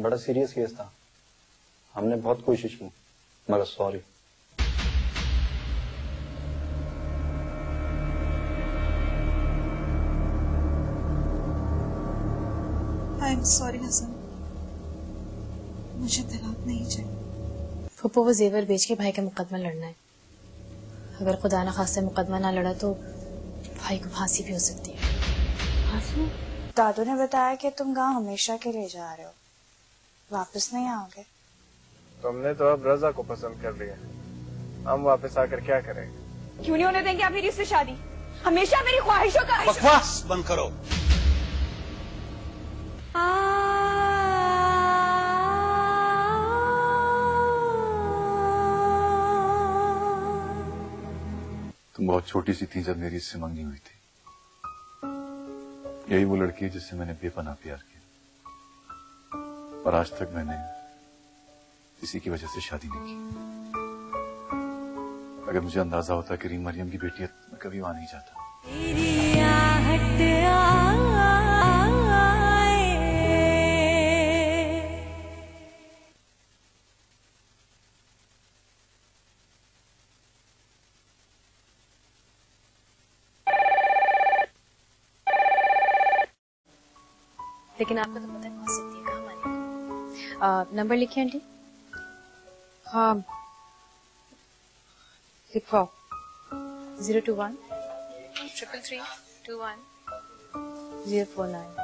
बड़ा serious case था, हमने बहुत कोशिश की, मगर sorry. I am sorry Hasan, मुझे तलाक नहीं चाहिए। फुप्पो वो जेवर बेच के भाई का मुकदमा लड़ना है। अगर खुदा न खास्ते मुकदमा ना लड़ा तो भाई को फांसी भी हो सकती है। फांसी? दादू ने बताया कि तुम गांव हमेशा के लिए जा रहे हो, वापस नहीं आओगे। तुमने तो अब रजा को पसंद कर लिया, हम वापस आकर क्या करेंगे? क्यों नहीं होने देंगे आप मेरी उससे शादी? हमेशा मेरी ख्वाहिशों का बकवास बंद करो। तुम बहुत छोटी सी थी जब मेरी इससे मंगनी हुई थी। यही वो लड़की है जिससे मैंने बेपनाह प्यार किया, और आज तक मैंने किसी की वजह से शादी नहीं की। अगर मुझे अंदाजा होता कि रीम मरियम की बेटी है, मैं कभी वहां नहीं जाता। लेकिन आपको तो पता है पहुंच सकती है कहाँ हमारी। नंबर लिखिए आंटी। हाँ लिखवाओ। 021 333 21 049।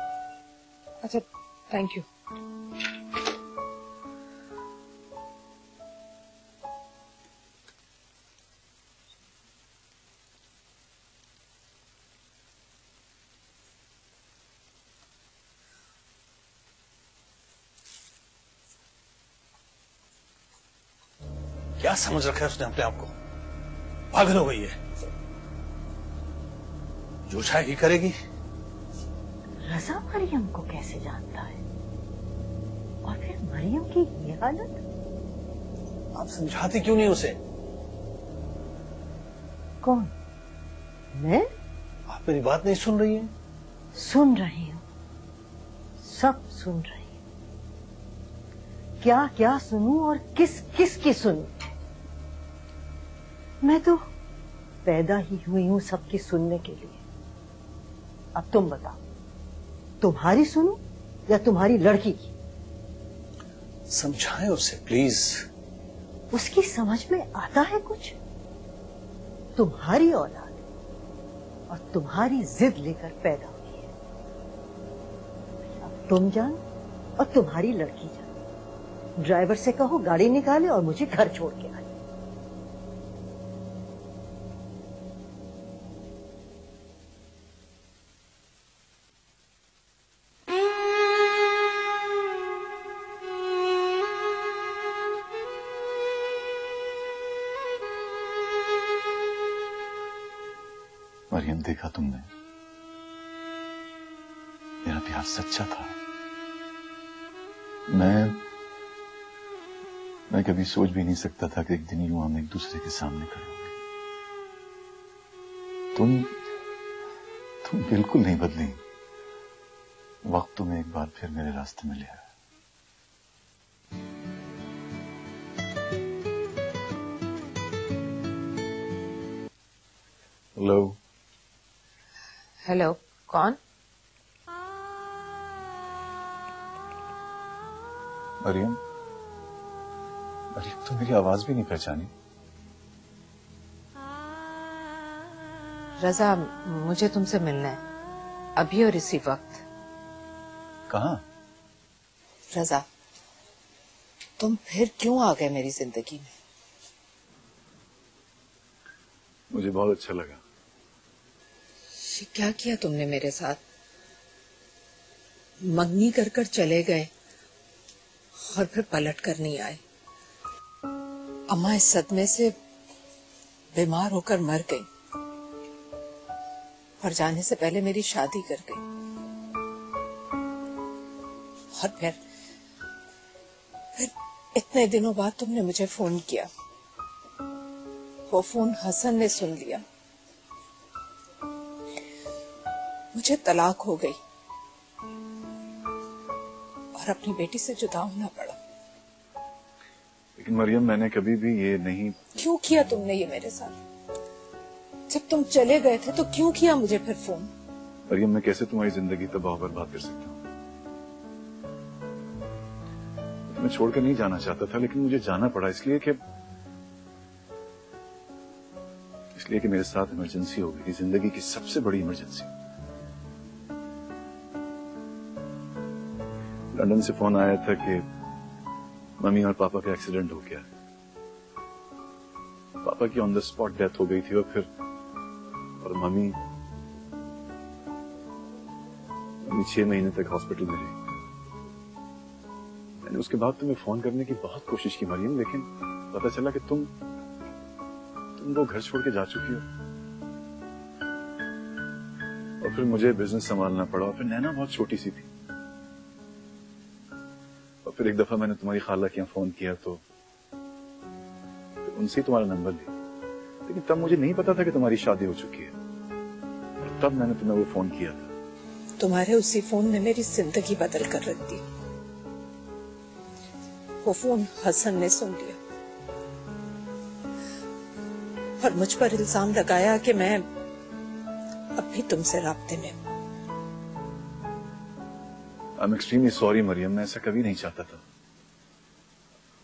अच्छा थैंक यू। क्या समझ रखा है उसने अपने आप को? पागल हो गई है, जो चाहेगी करेगी। रजा मरियम को कैसे जानता है? और फिर मरियम की ये हालत? आप समझाती क्यों नहीं उसे? कौन? मैं? आप मेरी बात नहीं सुन रही हैं? सुन रही हूँ, सब सुन रही हूँ। क्या क्या सुनूं और किस किस की सुनूं? मैं तो पैदा ही हुई हूं सबकी सुनने के लिए। अब तुम बताओ, तुम्हारी सुनूं या तुम्हारी लड़की की? समझाएं उसे प्लीज। उसकी समझ में आता है कुछ? तुम्हारी औलाद और तुम्हारी जिद लेकर पैदा हुई है। अब तुम जान और तुम्हारी लड़की जान, ड्राइवर से कहो गाड़ी निकाले और मुझे घर छोड़ के आए। मरियम, देखा तुमने, मेरा प्यार सच्चा था। मैं कभी सोच भी नहीं सकता था कि एक दिन यूं हम एक दूसरे के सामने खड़े होंगे। तुम बिल्कुल नहीं बदली। वक्त तुम्हें एक बार फिर मेरे रास्ते में ले आया। हेलो। हेलो, कौन? मरियम, तो मेरी आवाज भी नहीं पहचानी। रजा, मुझे तुमसे मिलना है, अभी और इसी वक्त। कहाँ? रजा, तुम फिर क्यों आ गए मेरी जिंदगी में? मुझे बहुत अच्छा लगा। ये क्या किया तुमने मेरे साथ? मंगनी कर कर चले गए और फिर पलट कर नहीं आए। अम्मा इस सदमे से बीमार होकर मर गई और जाने से पहले मेरी शादी कर गई। और फिर इतने दिनों बाद तुमने मुझे फोन किया। वो फोन हसन ने सुन लिया। मुझे तलाक हो गई और अपनी बेटी से जुदा होना पड़ा। लेकिन मरियम, मैंने कभी भी ये नहीं। क्यों किया तुमने ये मेरे साथ? जब तुम चले गए थे तो क्यों किया मुझे फिर फोन? मरियम, मैं कैसे तुम्हारी जिंदगी तबाह बर्बाद कर सकता हूँ? मैं छोड़कर नहीं जाना चाहता था, लेकिन मुझे जाना पड़ा इसलिए कि मेरे साथ इमरजेंसी हो गई थी, जिंदगी की सबसे बड़ी इमरजेंसी। लंदन से फोन आया था कि मम्मी और पापा का एक्सीडेंट हो गया। पापा की ऑन द स्पॉट डेथ हो गई थी और मम्मी 6 महीने तक हॉस्पिटल में रही। मैंने उसके बाद तुम्हें फोन करने की बहुत कोशिश की मरियम, लेकिन पता चला कि तुम वो घर छोड़ के जा चुकी हो। और फिर मुझे बिजनेस संभालना पड़ा, और फिर नैना बहुत छोटी सी थी। और फिर एक दफा मैंने तुम्हारी खाला के यहाँ फोन किया तो उनसे ही तुम्हारा नंबर लिया, लेकिन तब मुझे नहीं पता था कि तुम्हारी शादी हो चुकी है। और तब मैंने तुम्हें वो फोन किया था। तुम्हारे उसी फोन ने मेरी जिंदगी बदल कर रख दी। वो फोन हसन ने सुन लिया और मुझ पर इल्जाम लगाया कि मैं अब भी तुमसे राब्ते में हूं। I am extremely sorry Maryam, मैं ऐसा कभी नहीं चाहता था।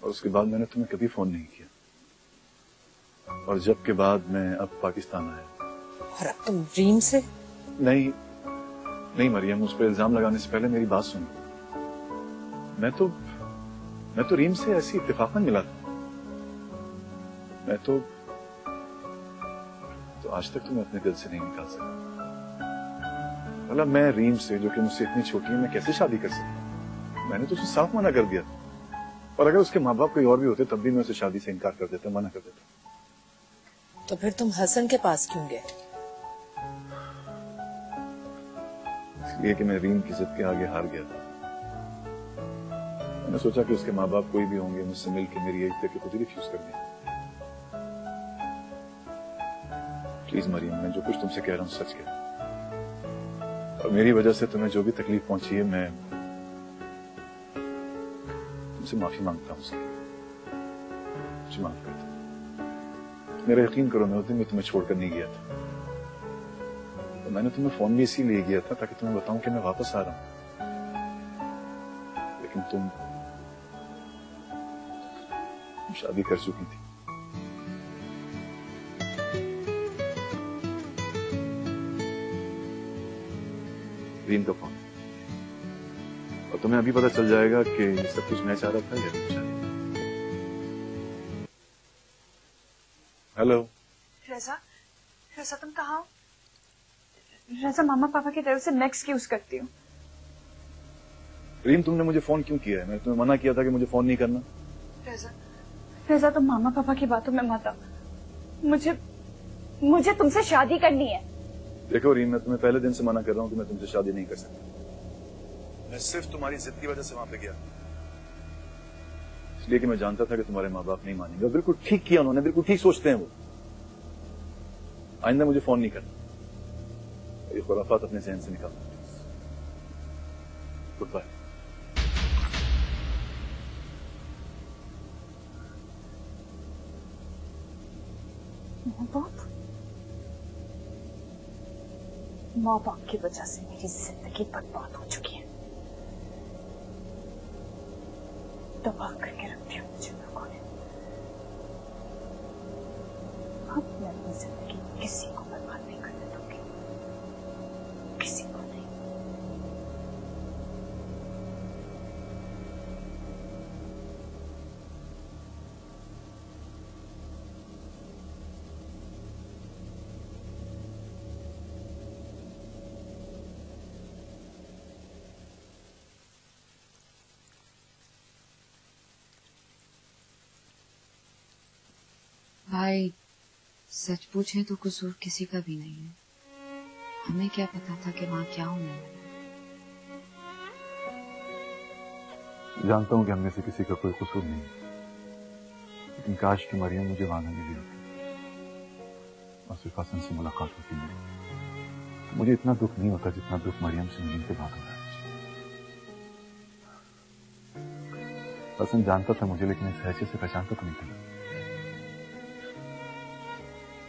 और उसके बाद मैंने तुम्हें कभी फोन नहीं किया। और जब के बाद मैं अब पाकिस्तान आया। और अब तुम रीम से? नहीं मरियम, उस पर इल्जाम लगाने से पहले मेरी बात सुनो। मैं तो रीम से ऐसी इत्तेफाकन मिला था। मैं तो आज तक तुम्हें अपने दिल से नहीं निकाल सका। मतलब मैं रीम से, जो कि मुझसे इतनी छोटी है, मैं कैसे शादी कर सकता? मैंने तो उसे साफ मना कर दिया। और अगर उसके माँ बाप कोई और भी होते तब भी मैं उसे शादी से इनकार कर देता, मना कर देता। तो फिर तुम हसन के पास क्यों गए? इसलिए कि मैं रीम की जिद के आगे हार गया था। मैंने सोचा कि उसके माँ बाप कोई भी होंगे, मुझसे मिलकर मेरी एज देख के खुद ही रिफ्यूज कर दें। प्लीज मरियम, मैं जो कुछ तुमसे कह रहा हूँ सच कह। और मेरी वजह से तुम्हें जो भी तकलीफ पहुंची है, मैं तुमसे माफी मांगता हूँ। मुझे माफ कर दो। मेरा यकीन करो, मैं उस दिन भी तुम्हें छोड़कर नहीं गया था। तो मैंने तुम्हें फोन भी इसीलिए किया था ताकि तुम्हें बताऊं कि मैं वापस आ रहा हूं। लेकिन तुम शादी कर चुकी थी। रीम का फोन। और तुम्हें अभी पता चल जाएगा कि ये सब कुछ मैं चाह रहा था या नहीं चाह रहा। हेलो रजा तुम कहाँ हो? रजा, मामा पापा की तरफ से मैं एक्सक्यूज करती हूँ। रीम, तुमने मुझे फोन क्यों किया है? मैंने तुम्हें मना किया था कि मुझे फोन नहीं करना। रजा तुम मामा पापा की बातों में मत आओ। मुझे तुमसे शादी करनी है। देखो रीम, मैं तुम्हें पहले दिन से मना कर रहा हूँ कि मैं तुमसे शादी नहीं कर सकता। मैं सिर्फ तुम्हारी जिद की वजह से वहां पे गया, इसलिए कि मैं जानता था कि तुम्हारे माँ बाप नहीं मानेंगे। बिल्कुल ठीक किया उन्होंने, बिल्कुल ठीक सोचते हैं वो। आइंदा मुझे फोन नहीं करना। ये खुराफात अपने जहन से निकालना। Good bye. माँ बाप की वजह से मेरी जिंदगी बर्बाद हो चुकी है। तबाह करके रख दिया मुझे लोगों ने। अब मैं अपनी जिंदगी किसी को बर्बाद नहीं करने दूंगी, किसी को नहीं। भाई, सच पूछे तो कसूर किसी का भी नहीं है। हमें क्या पता था कि वहां क्या होने वाला है। जानता हूं कि हम में से किसी का कोई कसूर नहीं, लेकिन काश कि मरियम मुझे वहां न मिली होती और सिर्फ हसन से मुलाकात होती मेरी, तो मुझे इतना दुख नहीं होता जितना दुख मरियम से मिलने के बाद हो रहा है। हसन जानता था मुझे, लेकिन इस हैसियत से पहचानता तो नहीं था।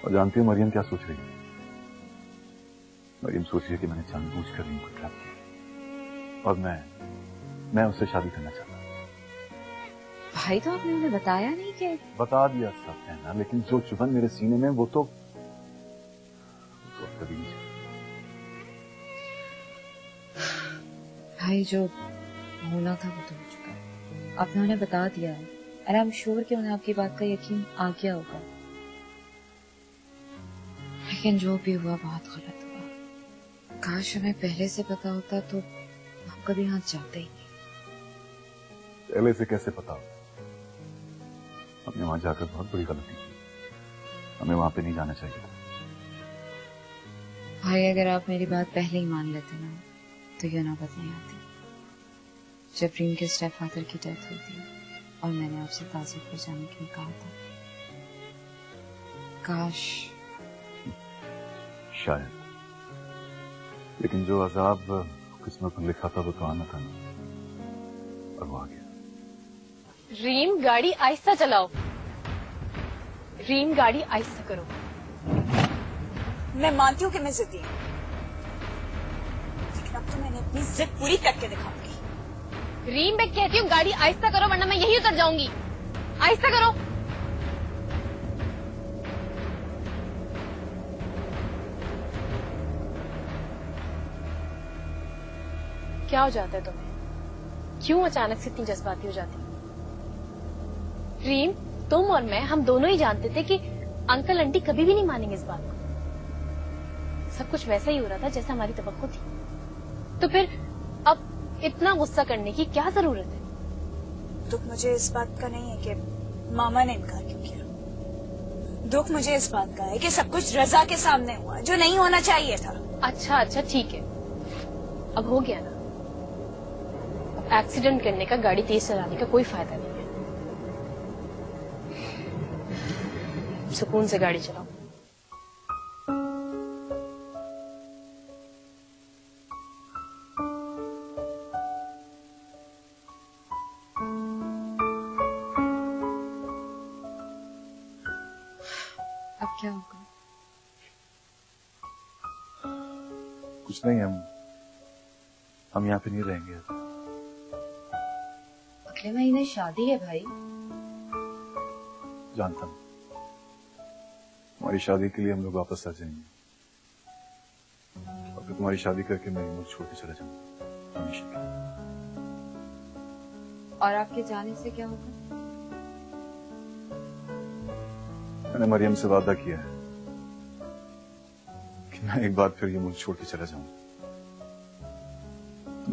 और जानती हो मरियम क्या सोच रही है? मरियम सोच रही है कि मैंने जानबूझकर रीम को ट्रैप किया और मैं उससे शादी करना चाहता। भाई तो आपने उन्हें बताया नहीं कि? बता दिया सब कहना, लेकिन जो चुभन मेरे सीने में वो तो कभी नहीं। भाई जो होना था वो तो हो चुका है, आपने उन्हें बता दिया है और आई एम श्योर कि उन्हें आपकी बात का यकीन आ गया होगा। लेकिन जो भी हुआ बहुत गलत हुआ। काश हमें पहले से पता होता तो हम कभी यहाँ जाते ही नहीं। पहले से कैसे पता होता? हमने वहां जाकर बहुत बड़ी गलती की, हमें वहां पे नहीं जाना चाहिए था। भाई अगर आप मेरी बात पहले ही मान लेते ना तो ये नौबत नहीं आती। जब रीम के स्टेप फादर की डेथ हुई थी और मैंने आपसे ताज़ियत पर जाने के लिए कहा था, काश। शायद, लेकिन जो अजाब किस्मत में लिखा था वो तो आना था ना, और वो आ गया। रीम गाड़ी आहिस्ता चलाओ। रीम गाड़ी आहिस्ता करो। मैं मानती हूँ कि मैं जिद्दी हूँ, लेकिन अब तो मैंने अपनी जिद पूरी करके दिखाऊंगी। रीम मैं कहती हूँ गाड़ी आहिस्ता करो वरना मैं यही उतर जाऊंगी। आहिस्ता करो। क्या हो जाता है तुम्हें? क्यों अचानक से इतनी जज्बाती हो जाती? रीम तुम और मैं हम दोनों ही जानते थे कि अंकल आंटी कभी भी नहीं मानेंगे इस बात को। सब कुछ वैसा ही हो रहा था जैसा हमारी तवक्को थी। तो फिर अब इतना गुस्सा करने की क्या जरूरत है? दुख मुझे इस बात का नहीं है कि मामा ने इनकार क्यों किया। दुख मुझे इस बात का है कि सब कुछ रजा के सामने हुआ जो नहीं होना चाहिए था। अच्छा ठीक है, अब हो गया ना। अब एक्सीडेंट करने का, गाड़ी तेज चलाने का कोई फायदा नहीं है। सुकून से गाड़ी चलाओ। अब क्या होगा? कुछ नहीं, हम यहाँ पे नहीं रहेंगे। अगले महीने शादी है भाई। जानता हूँ, हमारी शादी के लिए हम लोग वापस आ जाएंगे और फिर तुम्हारी शादी करके मैं मुल्क छोड़ के चला जाऊंगा हमेशा के लिए। और आपके जाने से क्या होगा? मैंने मरियम से वादा किया है कि मैं एक बार फिर ये मुल्क छोड़ के चला जाऊंगा।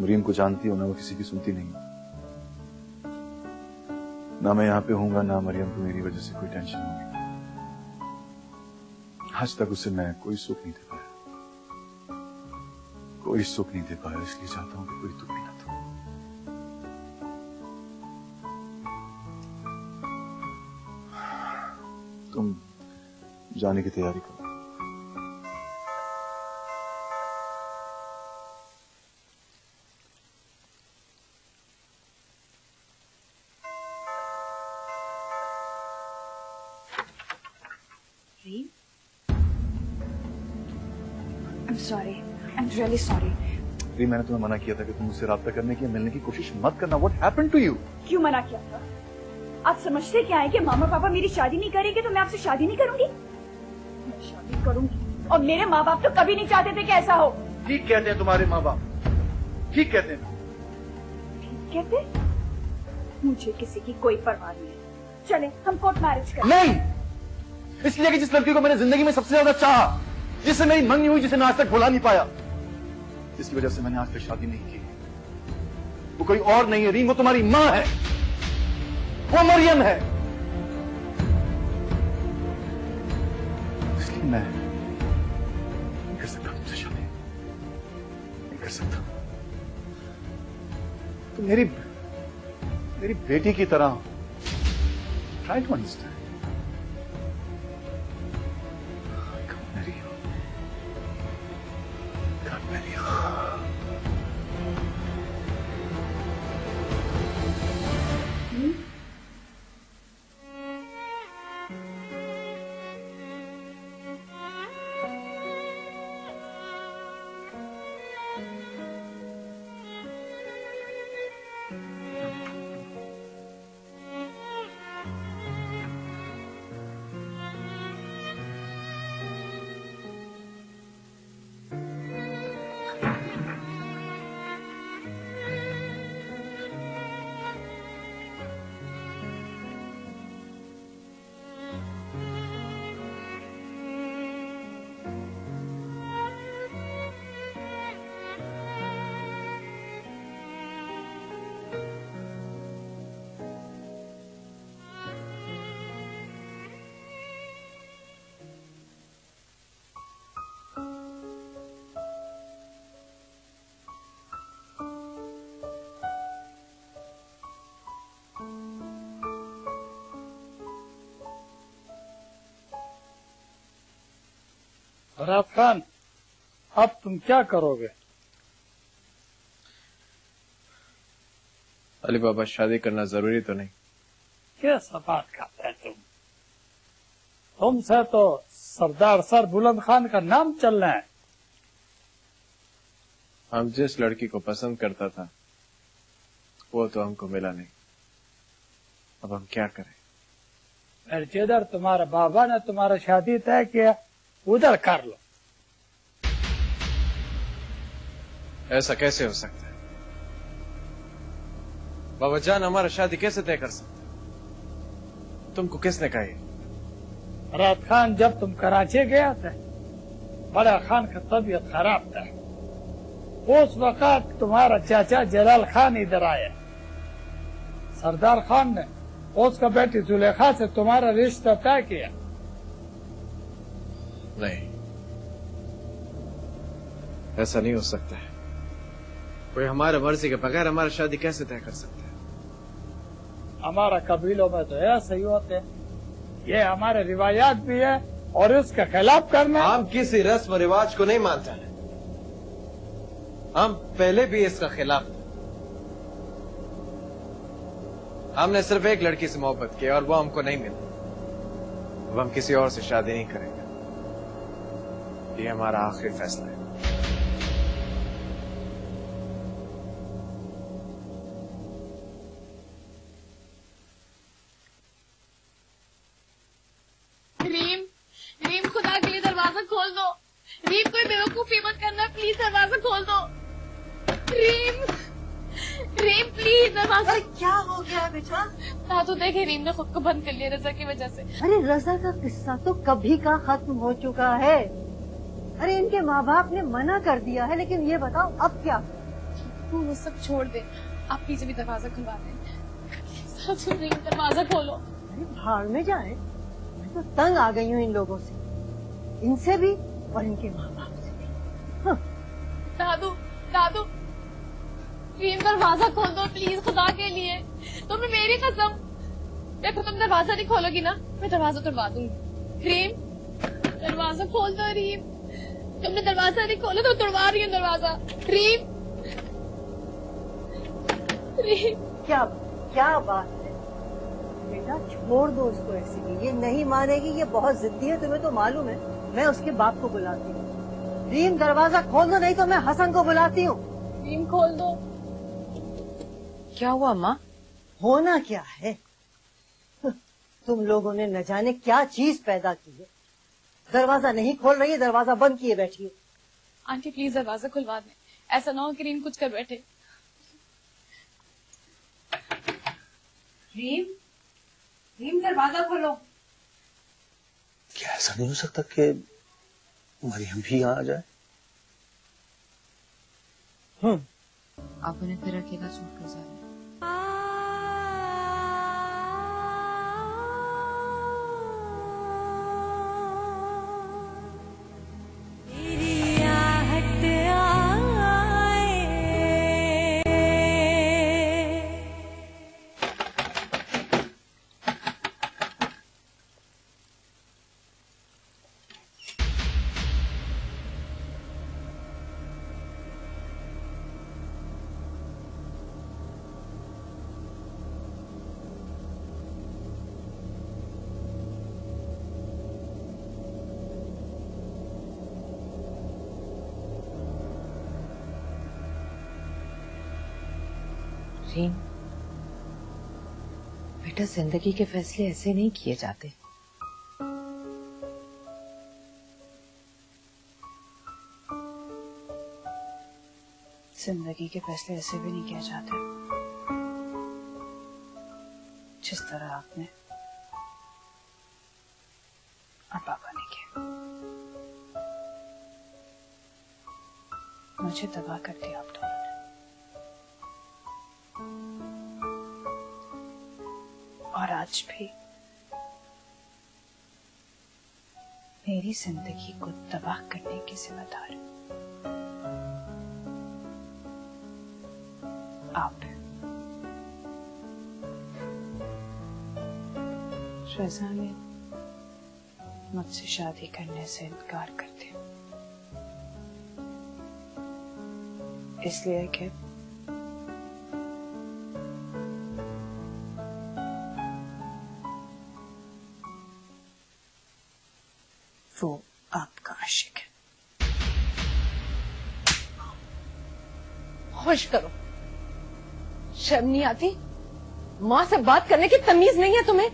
मरियम को जानती हो ना, वो किसी की सुनती नहीं। ना मैं यहाँ पे हूंगा, ना मरियम को मेरी वजह से कोई टेंशन होगी। आज तक उसे मैं कोई सुख नहीं दे पाया, कोई सुख नहीं दे पाया, इसलिए चाहता हूँ कि कोई दुख भी ना दो। तुम जाने की तैयारी करो। I'm sorry. I'm really sorry. री, मैंने तुम्हें मना किया था कि तुम मुझसे राब्ता करने की, मिलने की कोशिश मत करना। What happened to you? क्यों मना किया था? आप समझते क्या है कि मामा पापा मेरी शादी नहीं करेंगे तो मैं आपसे शादी नहीं करूंगी? मैं शादी करूंगी और मेरे माँ बाप तो कभी नहीं चाहते थे कि ऐसा हो। ठीक कहते हैं तुम्हारे माँ बाप, ठीक कहते हैं। ठीक कहते? मुझे किसी की कोई परवाह नहीं है। चले हम कोर्ट मैरिज करें। नहीं, इसलिए कि जिस लड़की को मैंने जिंदगी में सबसे ज्यादा चाहा, जिससे मेरी मंगनी हुई, जिसे मैं आज तक भुला नहीं पाया, जिसकी वजह से मैंने आज तक शादी नहीं की, वो कोई और नहीं है रीम, वो तुम्हारी माँ है, वो मरियम है। इसलिए मैं नहीं कर सकता तुमसे शादी, नहीं कर सकता। तुम मेरी बेटी की तरह ट्राई टू अंडरस्टैंड। बरात खान, अब तुम क्या करोगे? अली बाबा, शादी करना जरूरी तो नहीं। कैसा बात करते हैं तुम? तुमसे तो सरदार सर बुलंद खान का नाम चल रहा है। हम जिस लड़की को पसंद करता था वो तो हमको मिला नहीं, अब हम क्या करें? फिर जिधर तुम्हारे बाबा ने तुम्हारा शादी तय किया उधर कर लो। ऐसा कैसे हो सकता है? बाबा जान हमारा शादी कैसे तय कर सकते? तुमको किसने कहा? बरात खान, जब तुम कराची गया थे, बड़ा खान का तबीयत खराब था। उस वक्त तुम्हारा चाचा जलाल खान इधर आया। सरदार खान ने उसका बेटी जुलेखा से तुम्हारा रिश्ता तय किया। नहीं, ऐसा नहीं हो सकता है। कोई हमारे मर्जी के बगैर हमारी शादी कैसे तय कर सकता है? हमारा कबीलों में तो ऐसे ही होते हैं। ये हमारे रिवायात भी है और इसके खिलाफ करना। हम किसी रस्म रिवाज को नहीं मानते हैं। हम पहले भी इसका खिलाफ थे। हमने सिर्फ एक लड़की से मोहब्बत की और वो हमको नहीं मिली। अब हम किसी और से शादी नहीं करेंगे। ये हमारा आखिरी फैसला है। रीम, खुदा के लिए दरवाजा खोल दो। रीम, कोई बेवकूफी मत करना, प्लीज दरवाजा खोल दो। रीम प्लीज दरवाजा। क्या हो गया बेटा? दादू देखे, रीम ने खुद को बंद कर लिया रजा की वजह से। अरे रजा का किस्सा तो कभी का खत्म हो चुका है। अरे इनके माँ बाप ने मना कर दिया है, लेकिन ये बताओ अब क्या? तू वो सब छोड़ दे, आप प्लीज अभी दरवाजा खुलवा दें। रीम दरवाजा खोलो। अरे भाड़ में जाए, मैं तो तंग आ गई हूँ इन लोगों से, इनसे भी और इनके माँ बाप से भी। दादू रीम दरवाजा खोल दो प्लीज, खुदा के लिए। तुमने मेरी कसम, देखो तुम दरवाजा नहीं खोलोगी ना, मैं दरवाजा तोड़वा दूंगी। रीम दरवाजा खोल दो। रीम, तुमने दरवाजा नहीं खोला तो तोड़वा रही हूँ दरवाजा। रीम क्या बात है बेटा, छोड़ दो उसको ऐसे ही। ये नहीं मानेगी, ये बहुत जिद्दी है, तुम्हें तो मालूम है। मैं उसके बाप को बुलाती हूँ। रीम दरवाजा खोल दो, नहीं तो मैं हसन को बुलाती हूँ। रीम खोल दो। क्या हुआ माँ? होना क्या है, तुम लोगों ने न जाने क्या चीज पैदा की है। दरवाजा नहीं खोल रही है, दरवाजा बंद किए बैठी है। आंटी प्लीज दरवाजा खुलवा दें, ऐसा ना हो कि रीम कुछ कर बैठे। रीम दरवाजा खोलो। क्या ऐसा नहीं हो सकता कि मरियम भी यहाँ आ जाए? आप उन्हें फिर अकेला छोड़कर जा रहे हैं। रीम, बेटा जिंदगी के फैसले ऐसे नहीं किए जाते। जिंदगी के फैसले ऐसे भी नहीं किए जाते जिस तरह आपने और पापा ने किया। मुझे तबाह कर दिया आप दोनों ने। और आज भी मेरी जिंदगी को तबाह करने की जिम्मेदार आप। रजा ने मुझसे शादी करने से इनकार कर दिया। इसलिए कि वो आपका आशिक है। होश करो, शर्म नहीं आती? माँ से बात करने की तमीज नहीं है तुम्हें?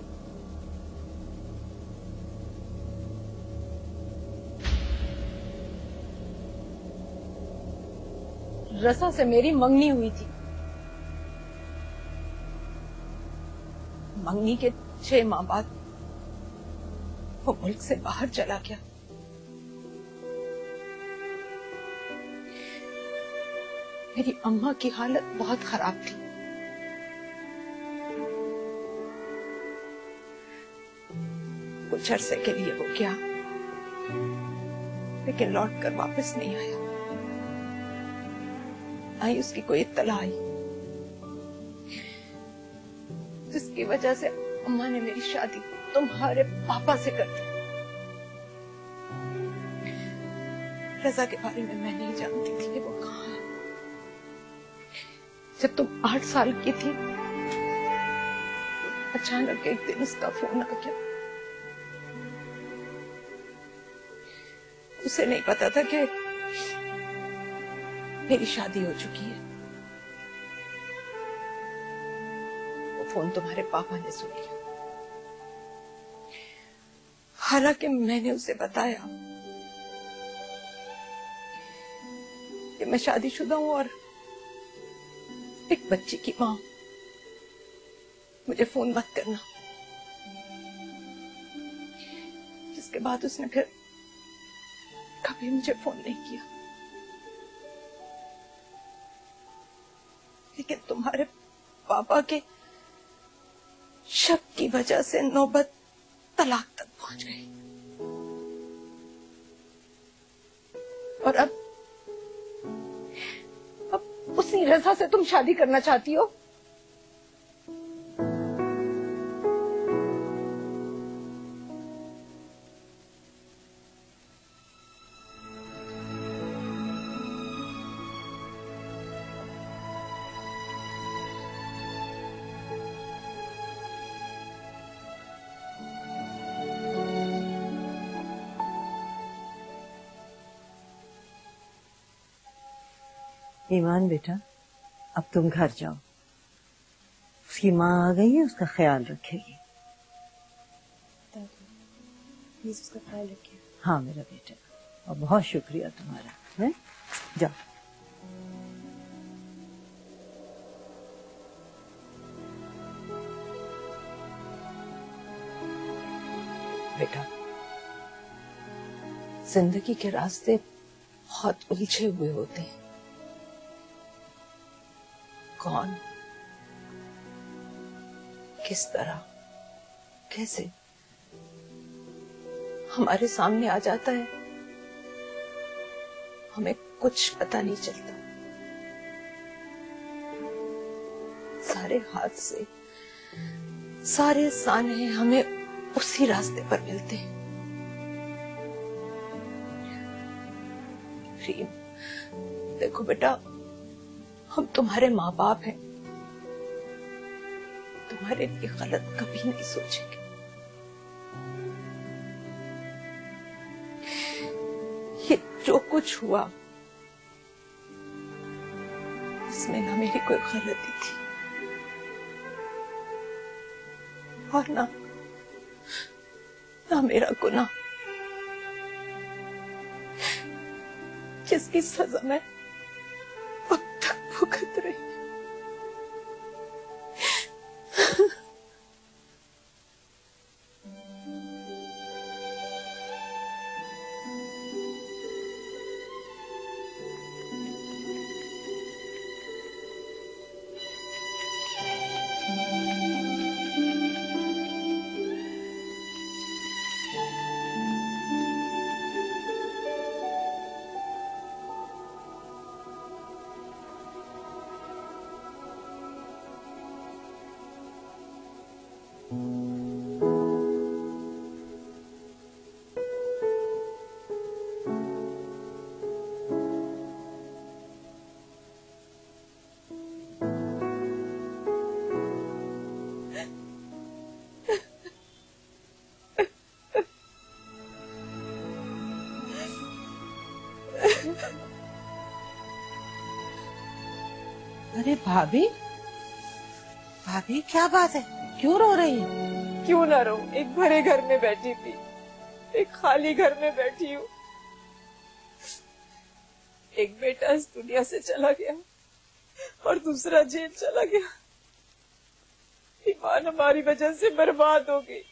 रसा से मेरी मंगनी हुई थी। मंगनी के 6 माह बाद वो मुल्क से बाहर चला गया। मेरी अम्मा की हालत बहुत खराब थी। कुछ अरसे के लिए वो गया, लेकिन लौट कर वापस नहीं आया। आई उसकी कोई इत्तला आई, जिसकी वजह से अम्मा ने मेरी शादी तुम्हारे पापा से कर दी। रजा के बारे में मैं नहीं जानती थी कि वो कहाँ है। जब तुम 8 साल की थी, अचानक एक दिन उसका फोन आ गया। उसे नहीं पता था कि मेरी शादी हो चुकी है। वो फोन तुम्हारे पापा ने सुन लिया। हालांकि मैंने उसे बताया कि मैं शादीशुदा हूं और एक बच्ची की मां, मुझे फोन मत करना। जिसके बाद उसने फिर कभी मुझे फोन नहीं किया। लेकिन तुम्हारे पापा के शक की वजह से नौबत तलाक तक पहुंच गई। और अब उसी रजा से तुम शादी करना चाहती हो? ईमान बेटा, अब तुम घर जाओ। उसकी माँ आ गई है, उसका ख्याल रखेगी। प्लीज उसका ख्याल रखिए। हाँ मेरा बेटा, और बहुत शुक्रिया तुम्हारा। है? जाओ। बेटा, जिंदगी के रास्ते बहुत उलझे हुए होते हैं। कौन, किस तरह, कैसे हमारे सामने आ जाता है, हमें कुछ पता नहीं चलता। सारे हाथ से सारे साने हमें उसी रास्ते पर मिलते हैं। रीम, देखो बेटा, हम तुम्हारे माँ बाप हैं, तुम्हारे लिए गलत कभी नहीं सोचेंगे। ये जो कुछ हुआ, इसमें ना मेरी कोई गलती थी और ना मेरा गुनाह, जिसकी सजा मैं अब तक भुगत रही। अरे भाभी, भाभी क्या बात है, क्यों रो रही है? क्यों ना रो, एक भरे घर में बैठी थी, एक खाली घर में बैठी हूँ। एक बेटा इस दुनिया से चला गया और दूसरा जेल चला गया। ईमान हमारी वजह से बर्बाद हो गई,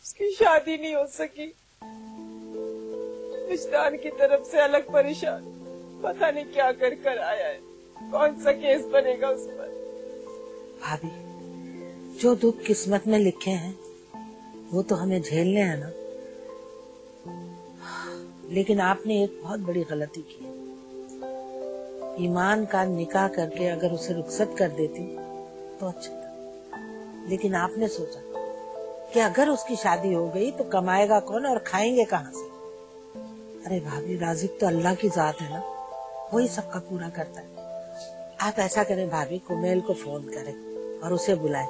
उसकी शादी नहीं हो सकी। रिश्तेदार की तरफ से अलग परेशान, पता नहीं क्या कर कर आया है, कौन सा केस बनेगा उस पर। भाभी, जो दुख किस्मत में लिखे हैं वो तो हमें झेलने हैं ना। लेकिन आपने एक बहुत बड़ी गलती की है। ईमान का निकाह करके अगर उसे रुखसत कर देती तो अच्छा था, लेकिन आपने सोचा कि अगर उसकी शादी हो गई तो कमाएगा कौन और खाएंगे कहाँ से। अरे भाभी, राज़िक तो अल्लाह की जात है ना, वही सबका पूरा करता है। आप ऐसा करें भाभी, कुमेल को फोन करें और उसे बुलाएं,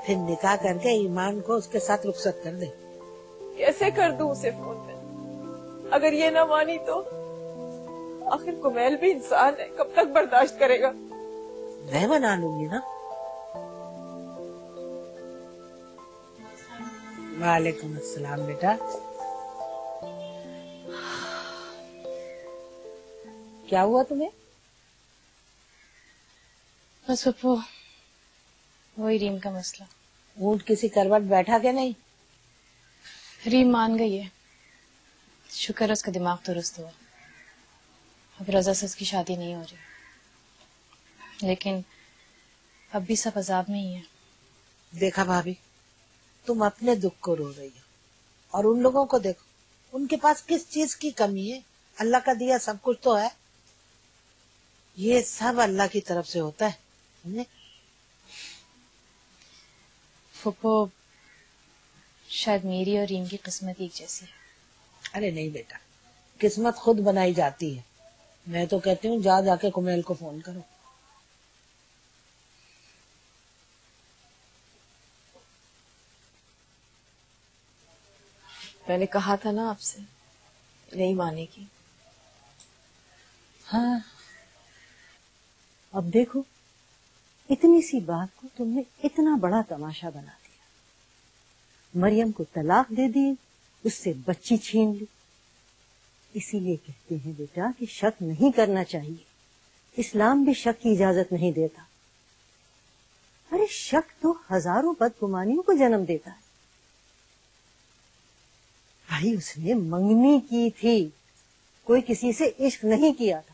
फिर निकाह करके ईमान को उसके साथ रुखसत कर दे। कैसे कर दूं उसे फोन में? अगर ये ना मानी तो? आखिर कुमेल भी इंसान है, कब तक बर्दाश्त करेगा? मैं बना लूंगी ना। वालेकुम अस्सलाम बेटा। क्या हुआ तुम्हें? बस पप्पू, वही रीम का मसला। ऊंट किसी करवट बैठा के नहीं? रीम मान गई है, शुक्र है उसका दिमाग दुरुस्त हुआ। अब रजा से उसकी शादी नहीं हो रही, लेकिन अब भी सब अजाब में ही है। देखा भाभी, तुम अपने दुख को रो रही हो और उन लोगों को देखो, उनके पास किस चीज की कमी है। अल्लाह का दिया सब कुछ तो है। ये सब अल्लाह की तरफ से होता है, समझे? फुप्पो, शायद मेरी और रीम की किस्मत एक जैसी है। अरे नहीं बेटा, किस्मत खुद बनाई जाती है। मैं तो कहती हूँ जाके कुमेल को फोन करो। मैंने कहा था ना आपसे, नहीं मानेगी। हाँ, अब देखो, इतनी सी बात को तुमने इतना बड़ा तमाशा बना दिया। मरियम को तलाक दे दी, उससे बच्ची छीन ली। इसीलिए कहते हैं बेटा कि शक नहीं करना चाहिए। इस्लाम भी शक की इजाजत नहीं देता। अरे शक तो हजारों बदगुमानियों को जन्म देता है। भाई, उसने मंगनी की थी, कोई किसी से इश्क नहीं किया था।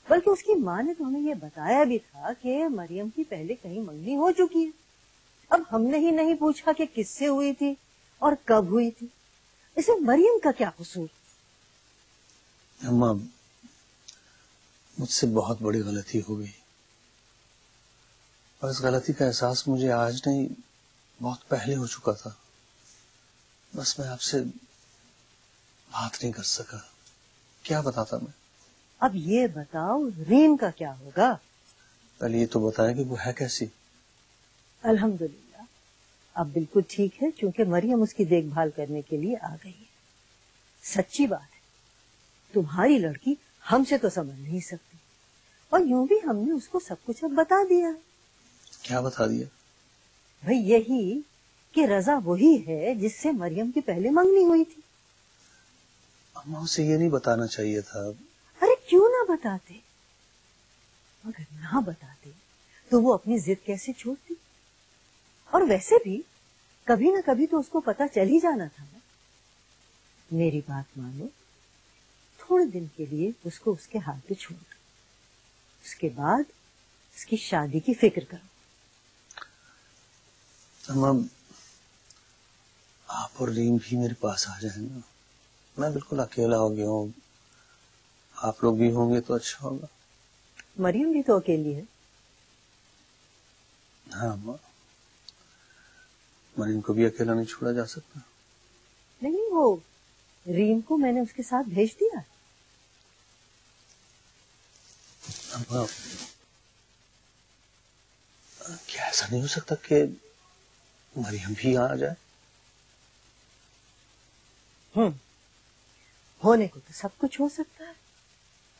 बल्कि उसकी माँ ने तो हमें ये बताया भी था कि मरियम की पहले कहीं मंगनी हो चुकी है। अब हमने ही नहीं पूछा कि किससे हुई थी और कब हुई थी। इसमें मरियम का क्या कसूर? अम्मा, मुझसे बहुत बड़ी गलती हो गई और इस गलती का एहसास मुझे आज नहीं, बहुत पहले हो चुका था। बस मैं आपसे बात नहीं कर सका। क्या बताता मैं? अब ये बताओ, रीम का क्या होगा? पहले ये तो बताएं कि वो है कैसी। अल्हम्दुलिल्लाह, अब बिल्कुल ठीक है, क्योंकि मरियम उसकी देखभाल करने के लिए आ गई है। सच्ची बात है, तुम्हारी लड़की हमसे तो समझ नहीं सकती, और यूं भी हमने उसको सब कुछ अब बता दिया है। क्या बता दिया? भाई यही कि रजा वही है जिससे मरियम की पहले मंगनी हुई थी। अम्मा, उसे ये नहीं बताना चाहिए था। अरे क्यों ना बताते? अगर ना बताते तो वो अपनी जिद कैसे छोड़ती? और वैसे भी कभी ना कभी तो उसको पता चल ही जाना था ना। मेरी बात मानो, थोड़े दिन के लिए उसको उसके हाथ पे छोड़ दो, उसके बाद उसकी शादी की फिक्र करो। अम्मा, आप और रीम भी मेरे पास आ जाए ना। मैं बिल्कुल अकेला हो गया हूँ, आप लोग भी होंगे तो अच्छा होगा। मरियम भी तो अकेली है। हाँ अम्मा, मरियम को भी अकेला नहीं छोड़ा जा सकता। नहीं, वो रीम को मैंने उसके साथ भेज दिया। अम्मा, क्या ऐसा नहीं हो सकता कि मरियम भी यहाँ आ जाए? होने को तो सब कुछ हो सकता है,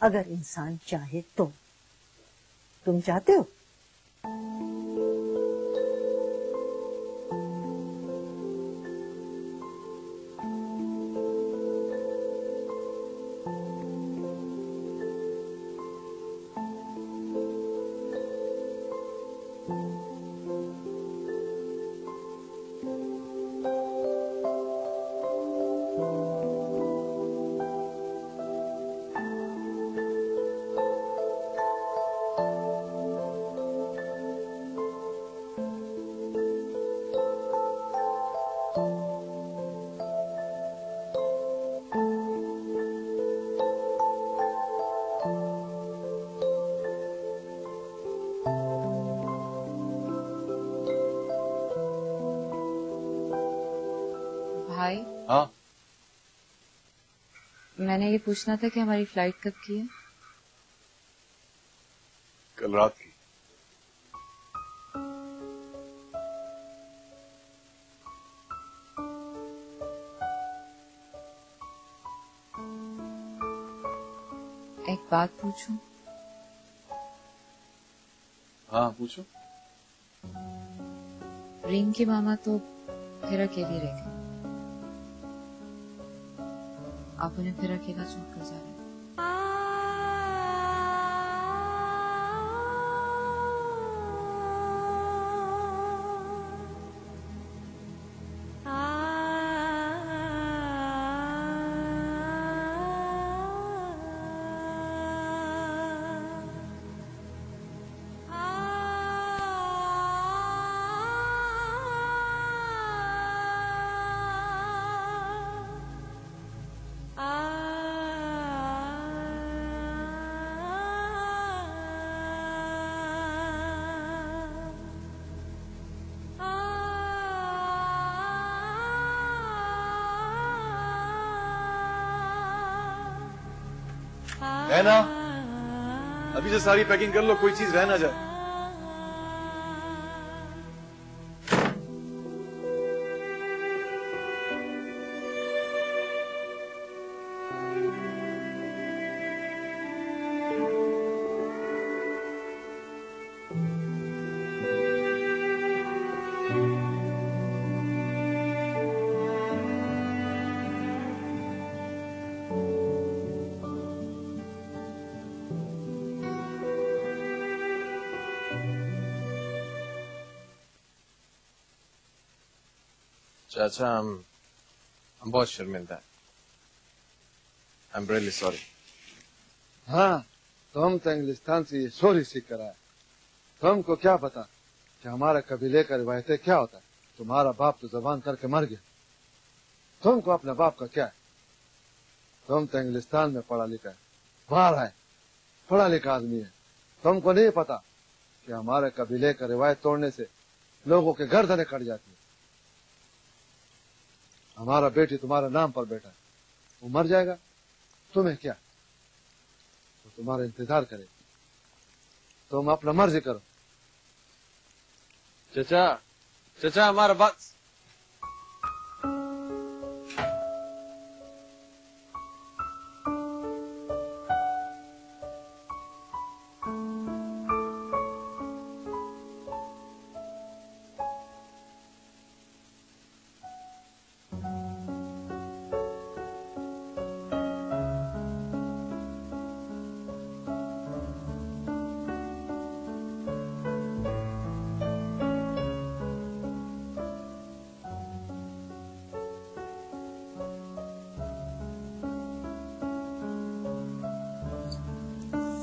अगर इंसान चाहे तो। तुम चाहते हो? भाई, हाँ, मैंने ये पूछना था कि हमारी फ्लाइट कब की है? कल रात की। एक बात पूछूं? हाँ पूछो। रीम की मामा तो फिर अकेली रह गई। आप उन्हें फिर अकेला छोड़कर जा रहे हैं। है ना, अभी से सारी पैकिंग कर लो, कोई चीज रह ना जाए। चाचा, हम बहुत शर्मिंदा है। I'm really sorry. हाँ, तो हम तो इंग्लिस्तान से ये सॉरी सीख कर आए। तुमको क्या पता कि हमारा कबीले का रिवायतें क्या होता है। तुम्हारा बाप तो जबान करके मर गया, तुमको अपने बाप का क्या है। तुम तो इंग्लिस्तान में पढ़ा लिखा है, बाहर है, पढ़ा लिखा आदमी है। तुमको नहीं पता कि हमारे कबीले का रिवायत तोड़ने से लोगों के गर्दनें कट जाती है। हमारा बेटी तुम्हारे नाम पर बैठा है, वो मर जाएगा, तुम्हें क्या, तो तुम्हारा इंतजार करे। तुम अपना मर्जी करो। चाचा, चाचा हमारा बात।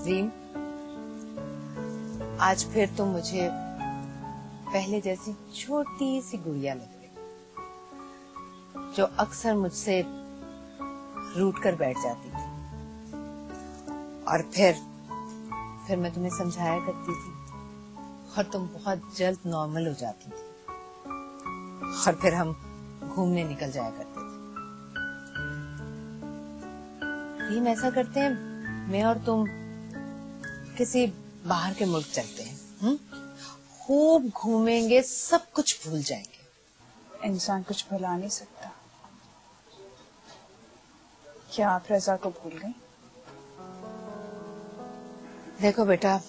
रीम, आज फिर तुम मुझे पहले जैसी छोटी सी गुड़िया लग रही, जो अक्सर मुझसे रूठ कर बैठ जाती थी और फिर मैं तुम्हें समझाया करती थी और तुम बहुत जल्द नॉर्मल हो जाती थी और फिर हम घूमने निकल जाया करते थे। रीम, ऐसा करते हैं, मैं और तुम किसी बाहर के मुल्क चलते हैं, खूब घूमेंगे, सब कुछ भूल जाएंगे। इंसान कुछ भुला नहीं सकता। क्या आप रजा को भूल गई? देखो बेटा,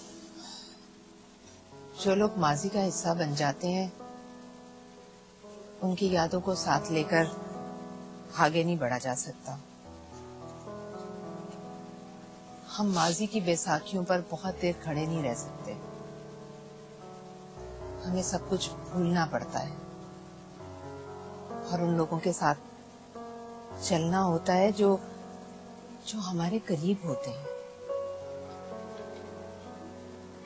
जो लोग माजी का हिस्सा बन जाते हैं उनकी यादों को साथ लेकर आगे नहीं बढ़ा जा सकता। हम माजी की बैसाखियों पर बहुत देर खड़े नहीं रह सकते। हमें सब कुछ भूलना पड़ता है और उन लोगों के साथ चलना होता है जो हमारे करीब होते हैं।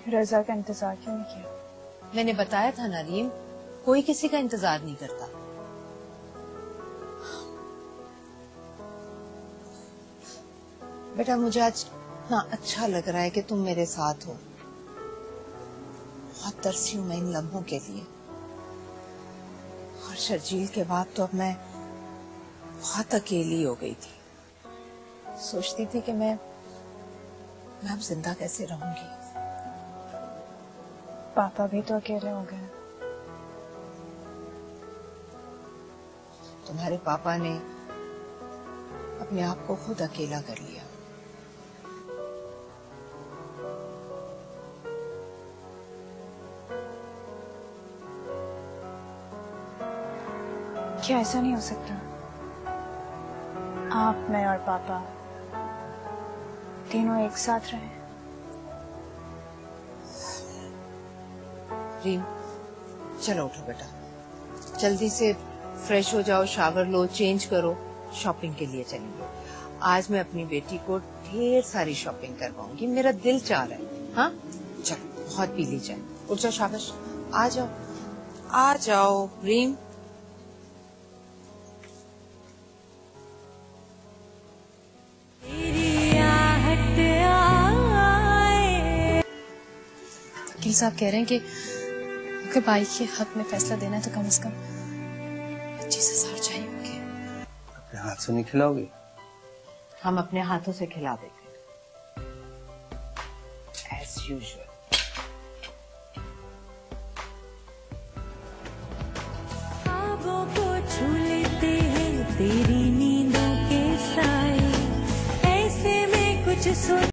रजा का इंतजार क्यों नहीं किया? मैंने बताया था ना रीम, कोई किसी का इंतजार नहीं करता। बेटा मुझे आज इतना अच्छा लग रहा है कि तुम मेरे साथ हो। बहुत तरसी हूं मैं इन लम्हों के लिए। और शर्जील के बाद तो अब मैं बहुत अकेली हो गई थी। सोचती थी कि मैं अब जिंदा कैसे रहूंगी। पापा भी तो अकेले हो गए। तुम्हारे पापा ने अपने आप को खुद अकेला कर लिया। क्या ऐसा नहीं हो सकता? आप, मैं और पापा तीनों एक साथ रहे। रीम चलो उठो बेटा, जल्दी से फ्रेश हो जाओ, शावर लो, चेंज करो, शॉपिंग के लिए चलेंगे। आज मैं अपनी बेटी को ढेर सारी शॉपिंग करवाऊंगी, मेरा दिल चाह रहा है। हाँ चलो, बहुत पी ली जाए। उठ जाओ, शाबाश, आ जाओ आ जाओ। रीम वकील साहब कह रहे हैं कि अगर भाई के हक में फैसला देना है तो कम से कम 25,000 चाहिए होंगे। अपने हाथ से नहीं खिलाओगे? हम अपने हाथों से खिला देंगे एज यूजुअल। ख्वाबों को छू लेते हैं तेरी नींदों के साए, ऐसे में कुछ